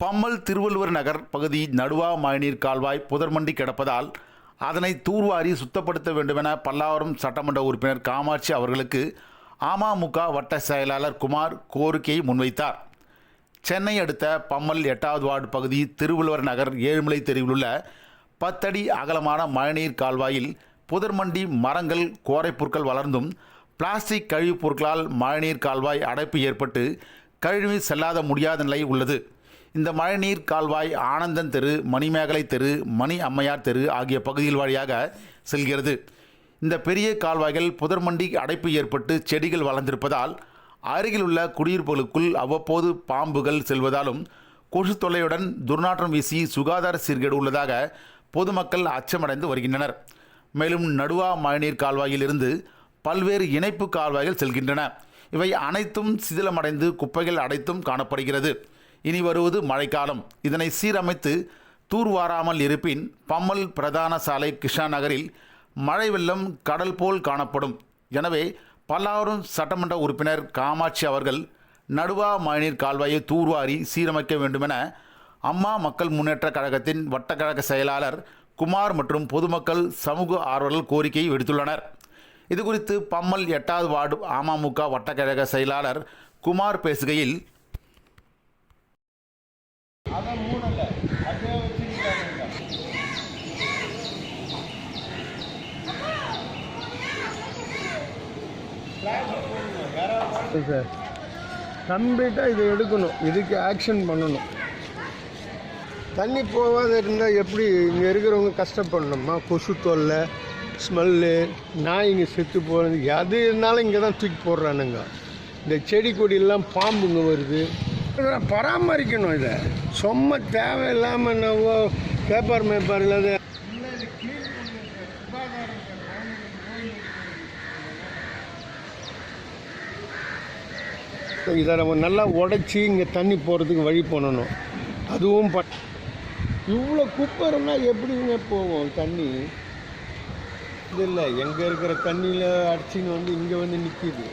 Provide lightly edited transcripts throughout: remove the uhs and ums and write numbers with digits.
பம்மல் திருவள்ளுவர் நகர் பகுதி நடுவா மழைநீர் கால்வாய் புதர்மண்டி கிடப்பதால் அதனை தூர்வாரி சுத்தப்படுத்த வேண்டுமென பல்லாவரம் சட்டமன்ற உறுப்பினர் காமாட்சி அவர்களுக்கு அமமுக வட்ட செயலாளர் குமார் கோரிக்கையை முன்வைத்தார். சென்னை அடுத்த பம்மல் 8வது வார்டு பகுதி திருவள்ளுவர் நகர் ஏழுமலை தெருவில் உள்ள 10 அடி அகலமான மழைநீர் கால்வாயில் புதர்மண்டி மரங்கள் கோரைப்புற்கள் வளர்ந்தும் பிளாஸ்டிக் கழிவுப் பொருட்களால் மழைநீர் கால்வாய் அடைப்பு ஏற்பட்டு கழிவு செல்லாத முடியாத நிலை உள்ளது. இந்த மழைநீர் கால்வாய் ஆனந்தன் தெரு, மணிமேகலை தெரு, மணி அம்மையார் தெரு ஆகிய பகுதிகள் வழியாக செல்கிறது. இந்த பெரிய கால்வாய்கள் புதர்மண்டி அடைப்பு ஏற்பட்டு செடிகள் வளர்ந்திருப்பதால் அருகில் உள்ள குடியிருப்புகளுக்குள் அவ்வப்போது பாம்புகள் செல்வதாலும் கொசு தொல்லையுடன் துர்நாற்றம் வீசி சுகாதார சீர்கேடு உள்ளதாக பொதுமக்கள் அச்சமடைந்து வருகின்றனர். மேலும் நடுவா மழைநீர் கால்வாயில் இருந்து பல்வேறு இணைப்பு கால்வாய்கள் செல்கின்றன. இவை அனைத்தும் சிதிலமடைந்து குப்பைகள் அடைத்தும் காணப்படுகிறது. இனி வருவது மழைக்காலம். இதனை சீரமைத்து தூர்வாராமல் இருப்பின் பம்மல் பிரதான சாலை கிருஷ்ணா நகரில் மழை வெள்ளம் கடல் போல் காணப்படும். எனவே பல்லாவரம் சட்டமன்ற உறுப்பினர் காமாட்சி அவர்கள் நடுவா மழைநீர் கால்வாயை தூர்வாரி சீரமைக்க வேண்டுமென அம்மா மக்கள் முன்னேற்ற கழகத்தின் வட்டக்கழக செயலாளர் குமார் மற்றும் பொதுமக்கள் சமூக ஆர்வலர்கள் கோரிக்கையை விடுத்துள்ளனர். இதுகுறித்து பம்மல் 8வது வார்டு அமமுக வட்டக்கழக செயலாளர் குமார் பேசுகையில், சார் கம்ப்ளீட்டாக இதை எடுக்கணும், இதுக்கு ஆக்ஷன் பண்ணணும். தண்ணி போகாத இருந்தால் எப்படி இங்கே இருக்கிறவங்க கஷ்டப்படணுமா? கொசு தொல்லை, ஸ்மெல்லு, நாய்ங்க செத்து போகிறது எது இருந்தாலும் இங்கே தான் தூக்கி போடுறானுங்க. இந்த செடி கொடியெல்லாம் பாம்புங்க வருது. இதெல்லாம் பராமரிக்கணும். இதை சும்மா தேவையில்லாமல் என்னவோ பேப்பர் மேப்பர் இல்லாத இதை நம்ம நல்லா உடைச்சி இங்கே தண்ணி போகிறதுக்கு வழி பண்ணணும். அதுவும் இவ்வளோ குப்பை இருந்தால் எப்படிங்க போவோம் தண்ணி? இது இல்லை, எங்கே இருக்கிற தண்ணியில் அடிச்சின்னு வந்து இங்கே வந்து நிற்கிது.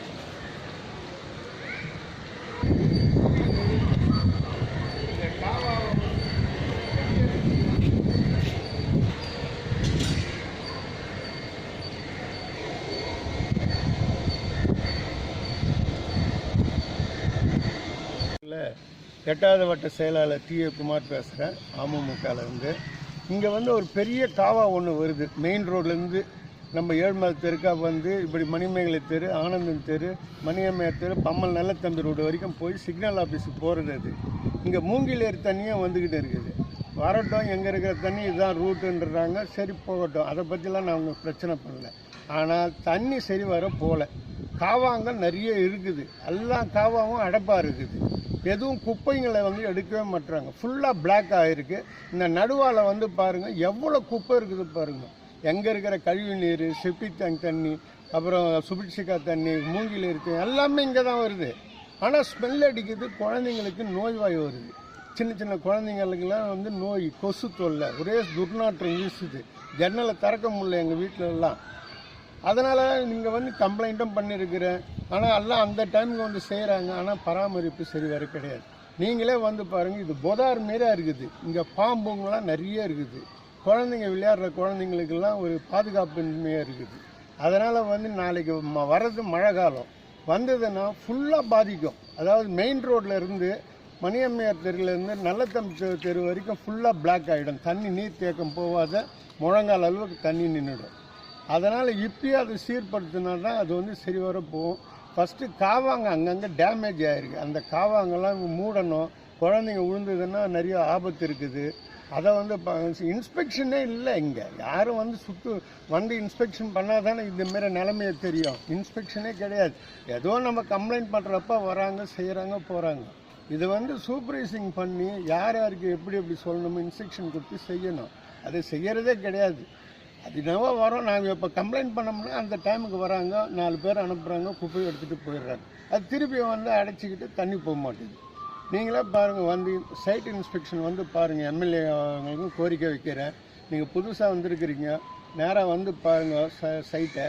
இல்லை, 8வது வட்ட செயலாளர் டி.ஏ. குமார் பேசுகிறேன், அமமுகலேருந்து. இங்கே வந்து ஒரு பெரிய காவா ஒன்று வருது. மெயின் ரோட்லேருந்து நம்ம ஏழுமலை தெருக்கா வந்து இப்படி மணிமேகலை தெரு, ஆனந்தன் தெரு, மணியம்மையார் தெரு, பம்மல் நல்லத்தம்பி ரோடு வரைக்கும் போய் சிக்னல் ஆஃபீஸுக்கு போகிறது. அது இங்கே மூங்கிலேறு தண்ணியும் வந்துக்கிட்டு இருக்குது. வரட்டும், எங்கே இருக்கிற தண்ணி இதுதான் ரூட்டுன்றாங்க. சரி போகட்டும், அதை பற்றிலாம் நான் உங்களுக்கு பிரச்சனை பண்ணல. ஆனால் தண்ணி சரி வர போகல. காவாங்கள் நிறைய இருக்குது, எல்லா காவாவும் அடைப்பாக இருக்குது. எதுவும் குப்பைங்களை வந்து எடுக்கவே மாட்டுறாங்க. ஃபுல்லாக பிளாக் ஆகிருக்கு. இந்த நடுவால் வந்து பாருங்கள் எவ்வளோ குப்பை இருக்குது பாருங்கள். எங்கே இருக்கிற கழிவு நீர், செப்டிக் டேங்க் தண்ணி, அப்புறம் சுபிட்சிகா தண்ணி, மூங்கில் இருக்குது, எல்லாமே இங்கே தான் வருது. ஆனால் ஸ்மெல் அடிக்குது, குழந்தைங்களுக்கு நோய்வாய் வருது. சின்ன சின்ன குழந்தைங்களுக்கெல்லாம் வந்து நோய், கொசு தொல்லை, ஒரே துர்நாற்றம் வீசுது. ஜன்னலை திறக்க முடியல எங்கள் வீட்டிலலாம். அதனால் நீங்கள் வந்து கம்ப்ளைண்ட்டும் பண்ணியிருக்கிறேன். ஆனால் எல்லாம் அந்த டைமுக்கு வந்து செய்கிறாங்க. ஆனால் பராமரிப்பு சரி வர கிடையாது. நீங்களே வந்து பாருங்கள், இது பொதார் மாரியாக இருக்குது. இங்கே பாம்புங்களாம் நிறைய இருக்குது. குழந்தைங்க விளையாடுற குழந்தைங்களுக்கெல்லாம் ஒரு பாதுகாப்பின்மையாக இருக்குது. அதனால் வந்து நாளைக்கு வர்றது மழை காலம் வந்ததுன்னா ஃபுல்லாக பாதிக்கும். அதாவது மெயின் ரோட்டில் இருந்து மணியம்மையார் தெருவிலேருந்து நல்லத்தம்பி தெரு வரைக்கும் ஃபுல்லாக பிளாக் ஆகிடும். தண்ணி நீர் தேக்கம் போகாத முழங்கால் அளவுக்கு தண்ணி நின்றுடும். அதனால் இப்பயே அது சீர்படுத்தினா தான் அது வந்து சரி வர போகும். ஃபஸ்ட்டு காவாங்க அங்கங்கே டேமேஜ் ஆகிருக்கு. அந்த காவாங்கெல்லாம் மூடணும். குழந்தைங்க விழுந்ததுன்னா நிறைய ஆபத்து இருக்குது. அதை வந்து இன்ஸ்பெக்ஷனே இல்லை. இங்கே யாரும் வந்து இன்ஸ்பெக்ஷன் பண்ணால் தானே இந்தமாரி நிலைமையை தெரியும். இன்ஸ்பெக்ஷனே கிடையாது. ஏதோ நம்ம கம்ப்ளைண்ட் பண்ணுறப்ப வராங்க, செய்கிறாங்க, போகிறாங்க. இது வந்து சூப்பர்வைசிங் பண்ணி யார் யாருக்கு எப்படி சொல்லணுமோ இன்ஸ்ட்ரக்ஷன் கொடுத்து செய்யணும். அதை செய்கிறதே கிடையாது. அது என்னவோ வரும். நாங்கள் இப்போ கம்ப்ளைண்ட் பண்ணோம்னா அந்த டைமுக்கு வராங்க, 4 பேர் அனுப்புகிறாங்க, குப்பையை எடுத்துகிட்டு போயிடுறாங்க. அது திருப்பி வந்து அடைச்சிக்கிட்டு தண்ணி போக மாட்டேங்குது. நீங்களே பாருங்கள், வந்து சைட் இன்ஸ்பெக்ஷன் வந்து பாருங்கள். எம்எல்ஏ அவங்களுக்கும் கோரிக்கை வைக்கிறேன். நீங்கள் புதுசாக வந்திருக்கிறீங்க, நேராக வந்து பாருங்கள் சைட்டை.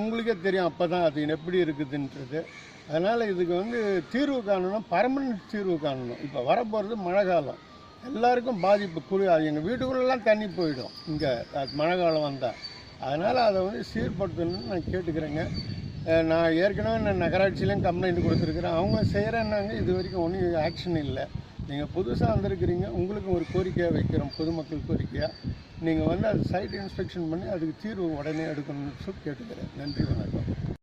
உங்களுக்கே தெரியும் அப்போ தான் அது எப்படி இருக்குதுன்றது. அதனால் இதுக்கு வந்து தீர்வு காணணும், பர்மனெண்ட் தீர்வு காணணும். இப்போ வரப்போகிறது மழை காலம், எல்லாருக்கும் பாதிப்பு. எங்கள் வீட்டுக்குள்ளெல்லாம் தண்ணி போயிடும் இங்கே மழை காலம் வந்தால். அதனால் அதை வந்து சீர்படுத்தணும்னு நான் கேட்டுக்கிறேங்க. நான் ஏற்கனவே நகராட்சியிலையும் கம்ப்ளைண்ட் கொடுத்துருக்குறேன். அவங்க செய்கிறேன்னாங்க, இது வரைக்கும் ஒன்றும் ஆக்ஷன் இல்லை. நீங்கள் புதுசாக வந்திருக்கிறீங்க, உங்களுக்கும் ஒரு கோரிக்கையாக வைக்கிறோம், பொதுமக்கள் கோரிக்கையாக. நீங்கள் வந்து அது சைட் இன்ஸ்பெக்ஷன் பண்ணி அதுக்கு தீர்வு உடனே எடுக்கணும்னு சொல்லி கேட்டுக்கிறேன். நன்றி, வணக்கம்.